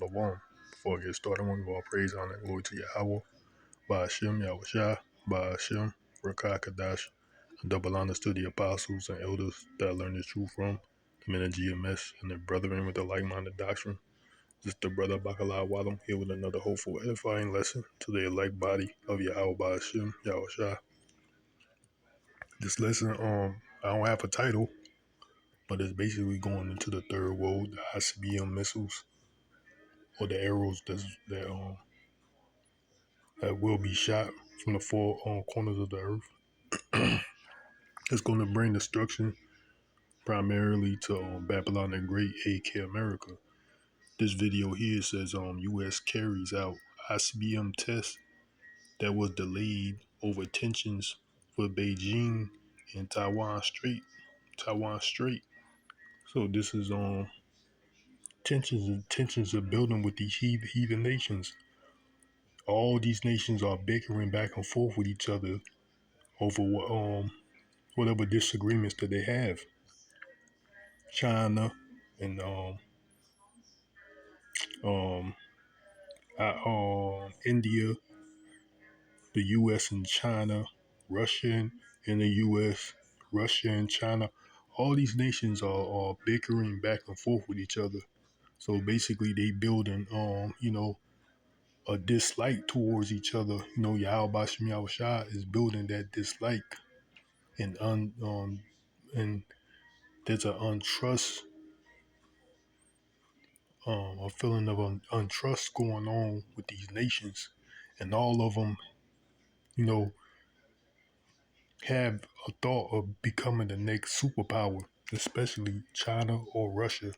Shalom. Before I get started, I want to give all praise, honor, and glory to Yahawah, YAHAWAH, YAHAWAHSHI, YAHAWAH, Rakah Kadash, and double honors to the apostles and elders that I learned the truth from, the men of GMS, and their brethren with the like-minded doctrine. This is the brother Bakalai Wadam here with another hopeful, edifying lesson to the elect body of Yahawah Hashem, Yahushua. This lesson, I don't have a title, but it's basically going into the third world, the ICBM missiles, or the arrows that will be shot from the four corners of the earth. It's going to bring destruction primarily to Babylon the Great, aka America. This video here says U.S. carries out ICBM tests that was delayed over tensions for Beijing and Taiwan Strait. So this is tensions are building with these heathen nations. All these nations are bickering back and forth with each other over whatever disagreements that they have. China and India, the U.S. and China, Russia and the U.S., Russia and China. All these nations are bickering back and forth with each other. So basically, they building a dislike towards each other. YAHAWAHSHI is building that dislike and and there's a untrust, a feeling of untrust going on with these nations, and all of them, have a thought of becoming the next superpower, especially China or Russia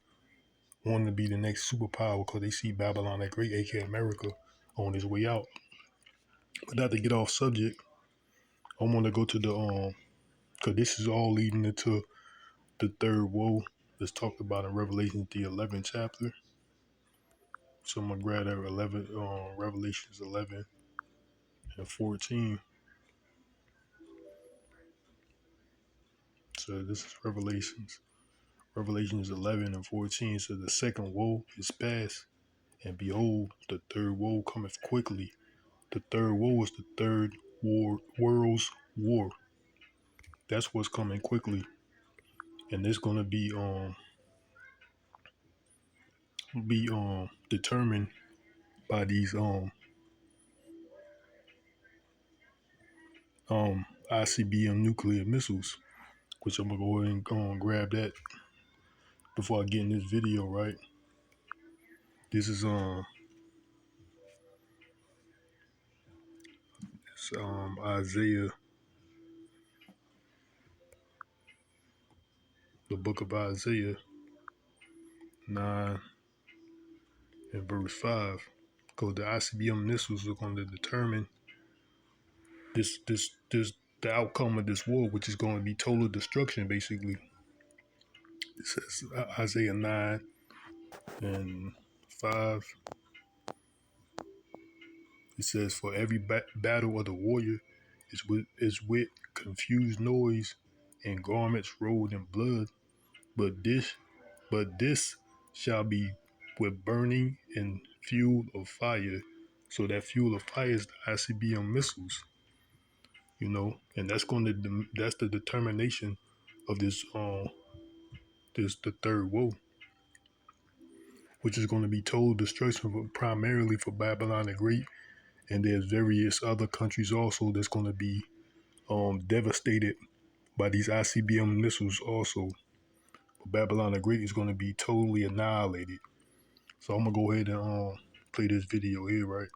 wanting to be the next superpower because they see Babylon the Great, aka America, on its way out. But not to get off subject, I want to go to because this is all leading into the third woe that's talked about in Revelation, the 11th chapter. So I'm gonna grab that Revelations 11 and 14. So this is Revelations 11 and 14. So the second woe is past, and behold, the third woe cometh quickly. The third woe is the third world's war. That's what's coming quickly, and it's gonna be determined by these ICBM nuclear missiles, which I'm gonna go ahead and go and grab that before I get in this video, right? This is Isaiah, the book of Isaiah 9 and verse 5. Because the ICBM missiles are going to determine the outcome of this war, which is going to be total destruction, basically. It says Isaiah 9 and 5. It says, for every battle of the warrior is with confused noise and garments rolled in blood, but this shall be with burning and fuel of fire. So that fuel of fire is the ICBM missiles, and that's the determination of this the third woe, which is going to be total destruction primarily for Babylon the Great, and there's various other countries also that's going to be devastated by these ICBM missiles also. But Babylon the Great is going to be totally annihilated. So I'm gonna go ahead and play this video here, right?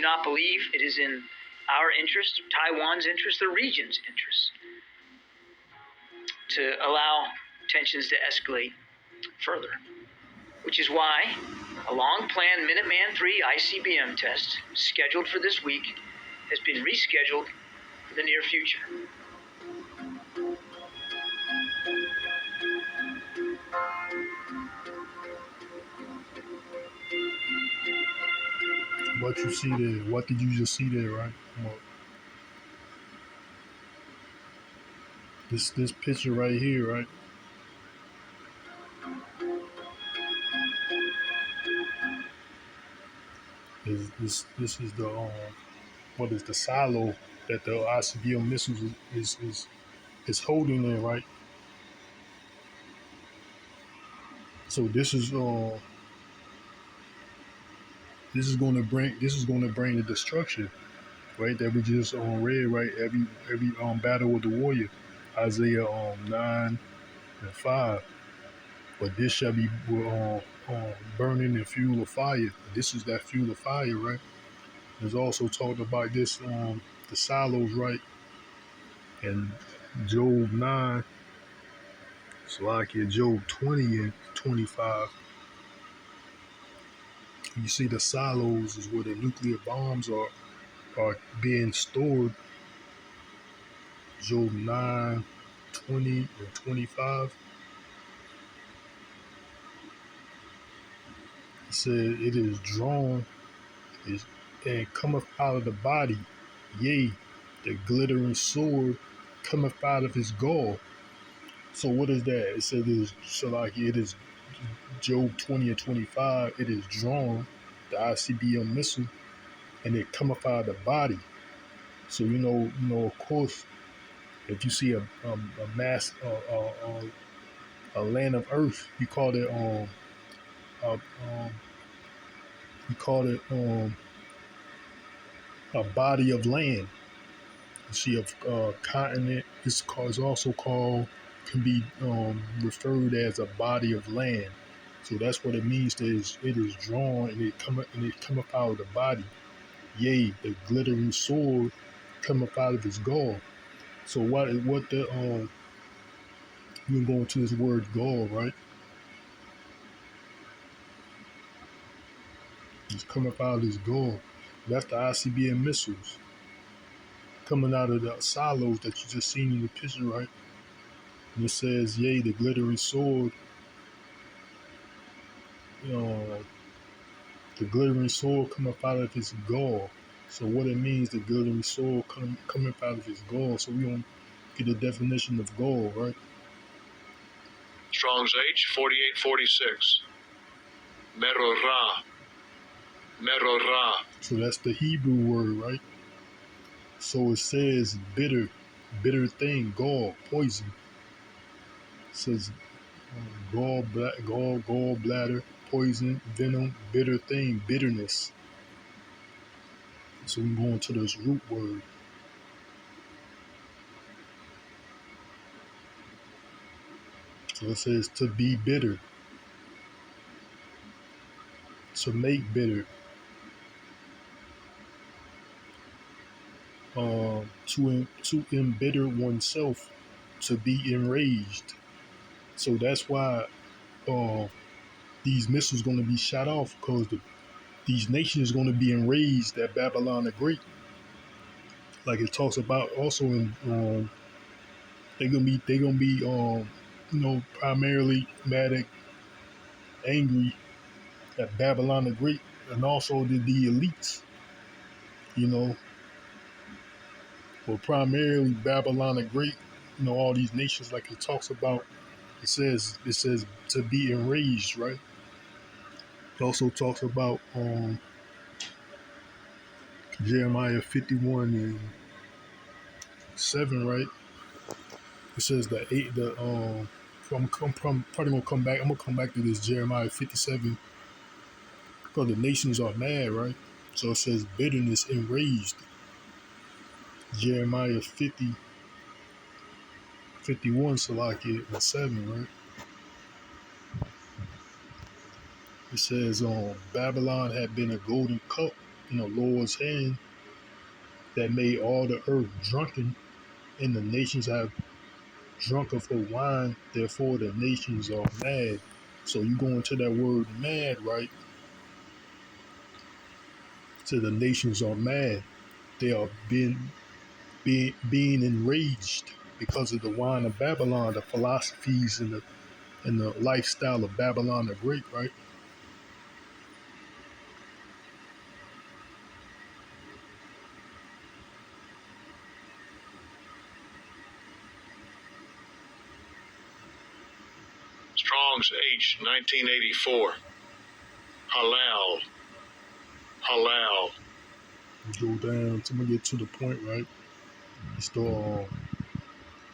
not believe it is in our interest, Taiwan's interest, the region's interest, to allow tensions to escalate further. Which is why a long-planned Minuteman III ICBM test scheduled for this week has been rescheduled for the near future. What you see there? What did you just see there, right? This picture right here, right? This is the what is the silo that the ICBM missiles is holding there, right? So this is going to bring the destruction, right? That we just read, right? Every battle with the warrior, Isaiah 9:5. But this shall be burning in fuel of fire. This is that fuel of fire, right? There's also talked about this the silos, right? And Job 9, so like in Job 20 and 25, you see the silos is where the nuclear bombs are being stored. Job 9, 20 and 25. It said it is drawn and cometh out of the body, yea, the glittering sword cometh out of his gall. So what is that? It said it is Job 20 and 25, it is drawn, the ICBM missile, and it cometh out of the body. So of course, if you see a mass a land of earth, you call it a body of land. You see a continent is also called, can be referred as a body of land. So that's what it means. It is drawn and it cometh out of the body. Yea, the glittering sword cometh out of his gall. So what the you can go into this word gall, right? It's coming out of his gall. That's the ICBM missiles coming out of the silos that you just seen in the picture, right? And it says, yea, the glittering sword, the glittering sword cometh out of his gall. So what it means, the glittering sword coming out of his gall. So we don't get the definition of gall, right? Strong's H 4846. Merorah. Merorah. So that's the Hebrew word, right? So it says bitter thing, gall, poison. It says gall bladder, poison, venom, bitter thing, bitterness. So we go into this root word. So it says to be bitter, to make bitter, to embitter oneself, to be enraged. So that's why these missiles going to be shot off, because these nations going to be enraged at Babylon the Great. Like it talks about also in they're gonna be primarily mad at, angry at Babylon the Great, and also the elites, but primarily Babylon the Great, all these nations, like it talks about. It says to be enraged, right? It also talks about Jeremiah 51:7, right? It says I'm probably gonna come back. I'm gonna come back to this Jeremiah 57, because the nations are mad, right? So it says bitterness, enraged. Jeremiah 51, Salakia, and 7, right? It says Babylon had been a golden cup in the Lord's hand that made all the earth drunken, and the nations have drunk of her wine, therefore the nations are mad. So you go into that word mad, right? So the nations are mad. They are being enraged because of the wine of Babylon, the philosophies and the lifestyle of Babylon the Great, right? Strong's H 1984. Halal. Halal. Go down till we get to the point, right? It's the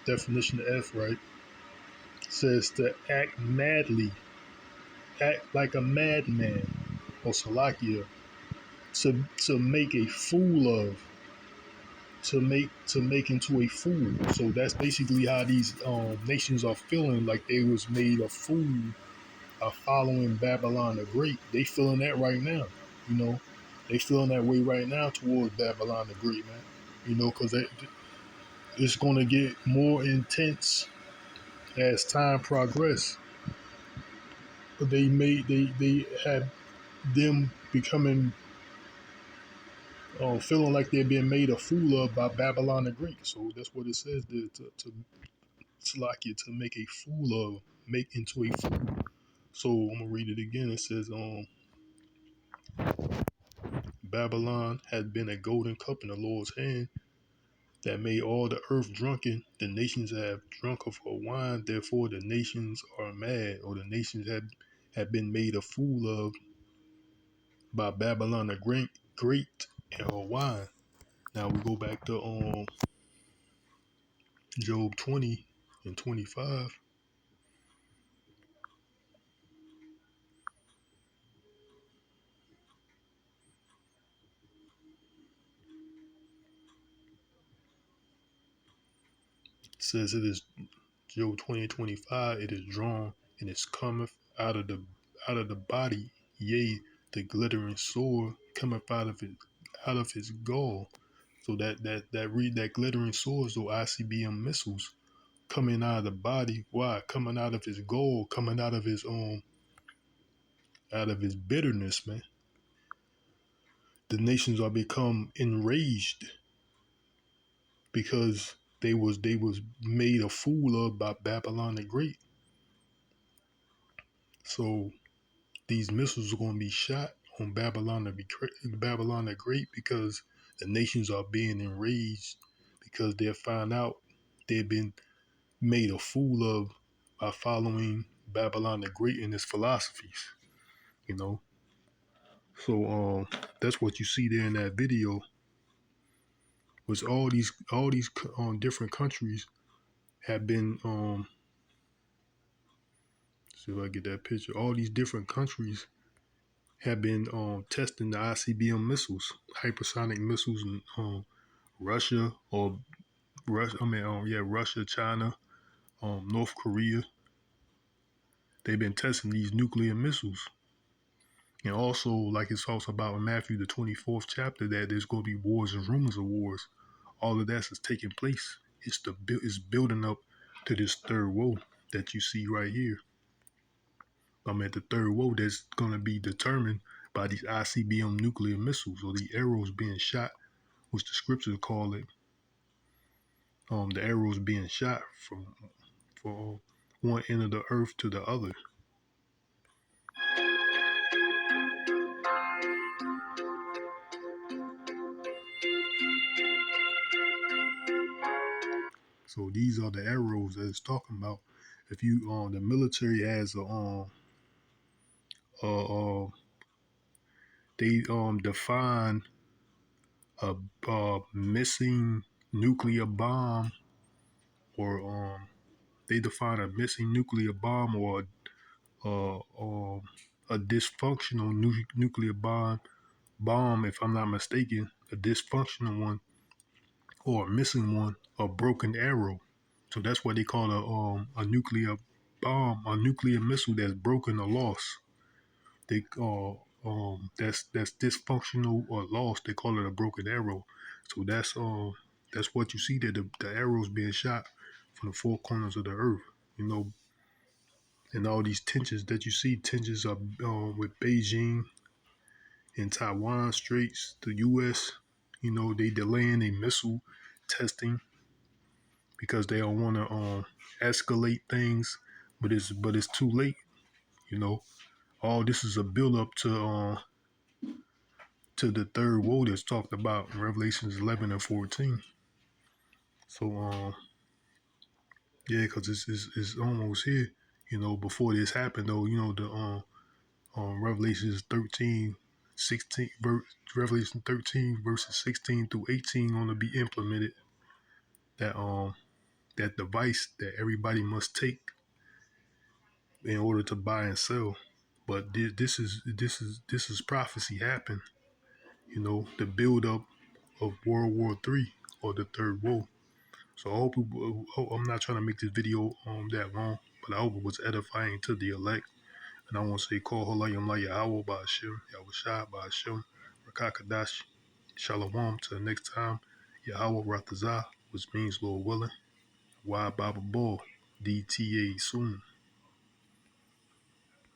definition of F, right? It says to act madly, act like a madman, or Salakia, to make a fool of, to make into a fool. So that's basically how these nations are feeling, like they was made a fool of following Babylon the Great. They feeling that right now, you know. They feeling that way right now towards Babylon the Great, man. You know, because it's going to get more intense as time progress. But they had them becoming feeling like they're being made a fool of by Babylon the Great. So that's what it says there, to Slakia, to make a fool of, make into a fool. So I'm gonna read it again. It says, Babylon had been a golden cup in the Lord's hand that made all the earth drunken. The nations have drunk of her wine, therefore the nations are mad, or the nations had been made a fool of by Babylon the Great and her wine. Now we go back to Job 20 and 25. It says it is Job 20 and 25. It is drawn and it cometh out of the body, yea, the glittering sword cometh out of his gall. So that glittering sword, so ICBM missiles coming out of the body. Why? Coming out of his gall, coming out of his bitterness, man. The nations are become enraged because they was made a fool of by Babylon the Great. So these missiles are going to be shot on Babylon the Great because the nations are being enraged because they'll find out they've been made a fool of by following Babylon the Great and his philosophies. You know, so that's what you see there in that video. Was all these different countries have been see if I get that picture. All these different countries have been testing the ICBM missiles, hypersonic missiles, in Russia or Russia, China, North Korea. They've been testing these nuclear missiles, and also, like it talks about in Matthew the 24th chapter, that there's going to be wars and rumors of wars. All of that is taking place. It's building up to this third woe that you see right here. I'm at the third woe that's going to be determined by these ICBM nuclear missiles, or the arrows being shot, which the scriptures call it. The arrows being shot from one end of the earth to the other. So these are the arrows that it's talking about. If you the military has a they define a missing nuclear bomb, or they define a missing nuclear bomb, or a dysfunctional nuclear bomb, if I'm not mistaken, a dysfunctional one or a missing one, a broken arrow. So that's what they call a nuclear bomb, a nuclear missile that's broken or lost. They that's dysfunctional or lost. They call it a broken arrow. So that's what you see there. The arrows being shot from the four corners of the earth. You know, and all these tensions that you see, tensions are with Beijing and Taiwan Straits, the U.S. You know, they delaying a missile testing because they don't want to escalate things, but it's too late. You know, all this is a build up to the third woe that's talked about in Revelations 11 and 14. So yeah, because it's almost here. You know, before this happened though, you know the Revelations 13, 16, Revelation 13 verses 16 through 18 going to be implemented. That that device that everybody must take in order to buy and sell. But this is prophecy happened. You know, the build up of World War III or the Third War. So I hope I'm not trying to make this video that long, but I hope it was edifying to the elect. And I want to say, call Halayim La Yahawah Ba'Hashem, YAHAWAHSHI Ba'Hashem, Rakakadash, Shalom. Till next time, Yahawah Ratazah, which means Lord willing. Y Baba Ball, DTA soon.